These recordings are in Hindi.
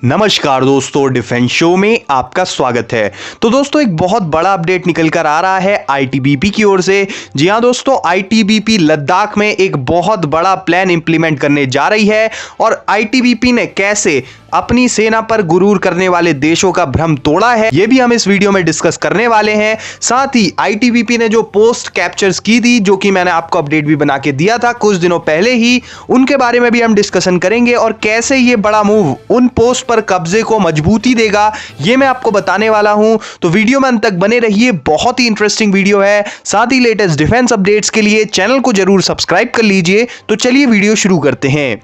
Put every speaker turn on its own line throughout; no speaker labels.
नमस्कार दोस्तों, डिफेंस शो में आपका स्वागत है। तो दोस्तों एक बहुत बड़ा अपडेट निकल कर आ रहा है आईटीबीपी की ओर से। जी हां दोस्तों, आईटीबीपी लद्दाख में एक बहुत बड़ा प्लान इंप्लीमेंट करने जा रही है और आईटीबीपी ने कैसे अपनी सेना पर गुरूर करने वाले देशों का भ्रम तोड़ा है, यह भी हम इस वीडियो में डिस्कस करने वाले हैं। साथ ही आईटीबीपी ने जो पोस्ट कैप्चर्स की थी, जो कि मैंने आपको अपडेट भी बना के दिया था कुछ दिनों पहले ही, उनके बारे में भी हम डिस्कशन करेंगे और कैसे ये बड़ा मूव उन पोस्ट पर कब्जे को मजबूती देगा, ये मैं आपको बताने वाला हूं। तो वीडियो में अंत तक बने रहिए, बहुत ही इंटरेस्टिंग वीडियो है। साथ ही लेटेस्ट डिफेंस अपडेट्स के लिए चैनल को जरूर सब्सक्राइब कर लीजिए। तो चलिए वीडियो शुरू करते हैं।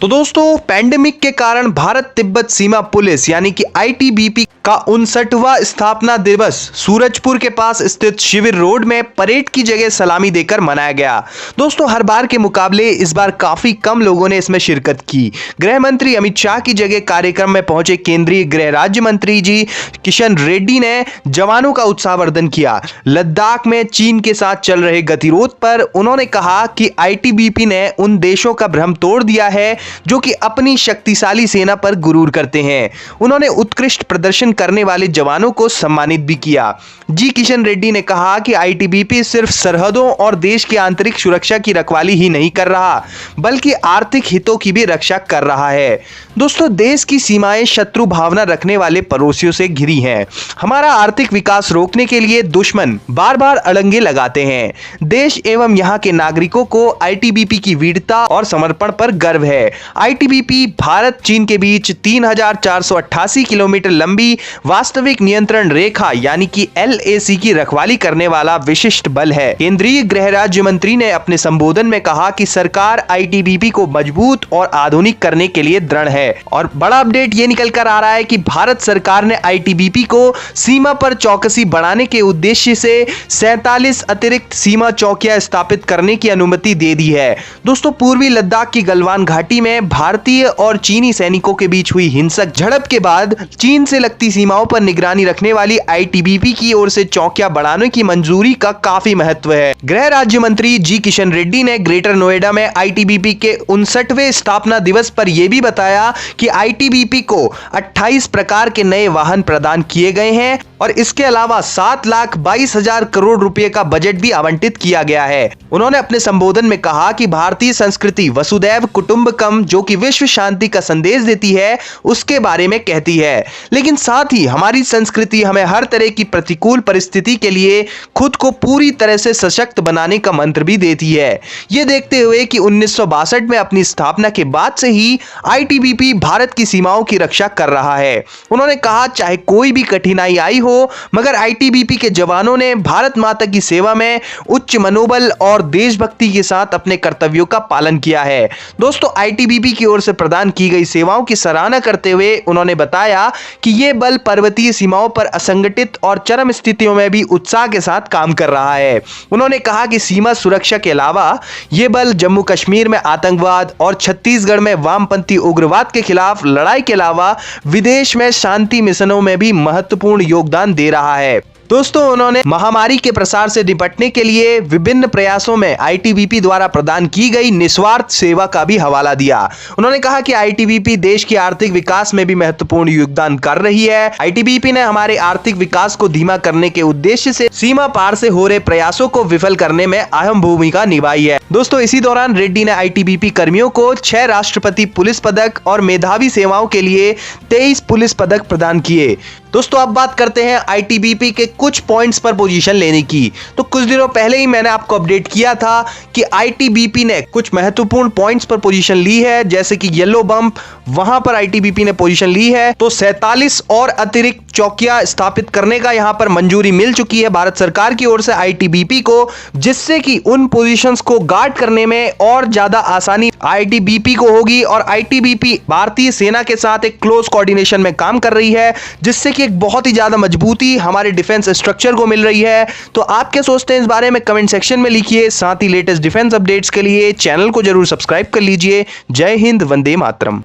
तो दोस्तों, पैंडेमिक के कारण भारत तिब्बत सीमा पुलिस यानी कि आईटीबीपी का 59वां स्थापना दिवस सूरजपुर के पास स्थित शिविर रोड में परेड की जगह सलामी देकर मनाया गया। दोस्तों, हर बार के मुकाबले इस बार काफी कम लोगों ने इसमें शिरकत की। गृह मंत्री अमित शाह की जगह कार्यक्रम में पहुंचे केंद्रीय गृह राज्य मंत्री जी किशन रेड्डी ने जवानों का उत्साहवर्धन किया। लद्दाख में चीन के साथ चल रहे गतिरोध पर उन्होंने कहा कि आईटीबीपी ने उन देशों का भ्रम तोड़ दिया है जो कि अपनी शक्तिशाली सेना पर गुरूर करते हैं। उन्होंने उत्कृष्ट प्रदर्शन करने वाले जवानों को सम्मानित भी किया। जी किशन रेड्डी ने कहा कि आईटीबीपी सिर्फ सरहदों और देश की आंतरिक सुरक्षा की रखवाली ही नहीं कर रहा, बल्कि आर्थिक हितों की भी रक्षा कर रहा है। दोस्तों, देश की सीमाएं शत्रु भावना रखने वाले पड़ोसियों से घिरी हैं। हमारा आर्थिक विकास रोकने के लिए दुश्मन बार बार अड़ंगे लगाते हैं। देश एवं यहाँ के नागरिकों को आईटीबीपी की वीरता और समर्पण पर गर्व है। आईटीबीपी भारत चीन के बीच 3488 किलोमीटर लंबी वास्तविक नियंत्रण रेखा यानी कि एलएसी की रखवाली करने वाला विशिष्ट बल है। केंद्रीय गृह राज्य मंत्री ने अपने संबोधन में कहा कि सरकार आईटीबीपी को मजबूत और आधुनिक करने के लिए दृढ़ है। और बड़ा अपडेट ये निकल कर आ रहा है कि भारत सरकार ने आईटीबीपी को सीमा पर चौकसी बढ़ाने के उद्देश्य से 47 अतिरिक्त सीमा चौकियां स्थापित करने की अनुमति दे दी है। दोस्तों, पूर्वी लद्दाख की गलवान घाटी में भारतीय और चीनी सैनिकों के बीच हुई हिंसक झड़प के बाद चीन से लगती सीमाओं पर निगरानी रखने वाली आईटीबीपी की ओर से चौकियां बढ़ाने की मंजूरी का काफी महत्व है। गृह राज्य मंत्री जी किशन रेड्डी ने ग्रेटर नोएडा में आईटीबीपी के 59वें स्थापना दिवस पर यह भी बताया कि आईटीबीपी को 28 प्रकार के नए वाहन प्रदान किए गए हैं और इसके अलावा 7,22,000 करोड़ रुपए का बजट भी आवंटित किया गया है। उन्होंने अपने संबोधन में कहा कि भारतीय संस्कृति वसुदैव कुटुंबकम, जो कि विश्व शांति का संदेश देती है, उसके बारे में कहती है। लेकिन साथ ही हमारी संस्कृति हमें हर तरह की प्रतिकूल परिस्थिति के लिए खुद को पूरी तरह से सशक्त बनाने का मंत्र भी देती है। ये देखते हुए कि 1962 में अपनी स्थापना के बाद से ही आईटीबीपी भारत की सीमाओं की रक्षा कर रहा है। उन्होंने कहा, चाहे कोई भी कठिनाई आई हो, मगर आईटीबीपी के जवानों ने भारत माता की सेवा में उच्च मनोबल और देशभक्ति के साथ अपने कर्तव्यों का पालन किया है। दोस्तों, आईटीबीपी की ओर से प्रदान की गई सेवाओं की सराहना करते हुए उन्होंने बताया कि यह बल पर्वतीय सीमाओं पर असंगठित और चरम स्थितियों में भी उत्साह के साथ काम कर रहा है। उन्होंने कहा कि सीमा सुरक्षा के अलावा यह बल जम्मू कश्मीर में आतंकवाद और छत्तीसगढ़ में वामपंथी उग्रवाद के खिलाफ लड़ाई के अलावा विदेश में शांति मिशनों में भी महत्वपूर्ण योगदान दे रहा है। दोस्तों, उन्होंने महामारी के प्रसार से निपटने के लिए विभिन्न प्रयासों में आईटीबीपी द्वारा प्रदान की गई निस्वार्थ सेवा का भी हवाला दिया। उन्होंने कहा कि आईटीबीपी देश के आर्थिक विकास में भी महत्वपूर्ण योगदान कर रही है। आईटीबीपी ने हमारे आर्थिक विकास को धीमा करने के उद्देश्य से सीमा पार से हो रहे प्रयासों को विफल करने में अहम भूमिका निभाई है। दोस्तों, इसी दौरान रेड्डी ने आईटीबीपी कर्मियों को 6 राष्ट्रपति पुलिस पदक और मेधावी सेवाओं के लिए 23 पुलिस पदक प्रदान किए। दोस्तों, अब बात करते हैं आईटीबीपी के कुछ पॉइंट्स पर पोजीशन लेने की। तो कुछ दिनों पहले ही मैंने आपको अपडेट किया था कि आईटीबीपी ने कुछ महत्वपूर्ण पॉइंट्स पर पोजीशन ली है, जैसे कि येलो बम्प, वहां पर आईटीबीपी ने पोजीशन ली है। तो 47 और अतिरिक्त चौकियां स्थापित करने का यहां पर मंजूरी मिल चुकी है भारत सरकार की ओर से आईटीबीपी को, जिससे कि उन पोजीशंस को गार्ड करने में और ज्यादा आसानी आईटीबीपी को होगी। और आईटीबीपी भारतीय सेना के साथ एक क्लोज कोऑर्डिनेशन में काम कर रही है, जिससे कि एक बहुत ही ज्यादा मजबूती हमारे डिफेंस स्ट्रक्चर को मिल रही है। तो आप क्या सोचते हैं इस बारे में कमेंट सेक्शन में लिखिए। साथ ही लेटेस्ट डिफेंस अपडेट्स के लिए चैनल को जरूर सब्सक्राइब कर लीजिए। जय हिंद, वंदे मातरम।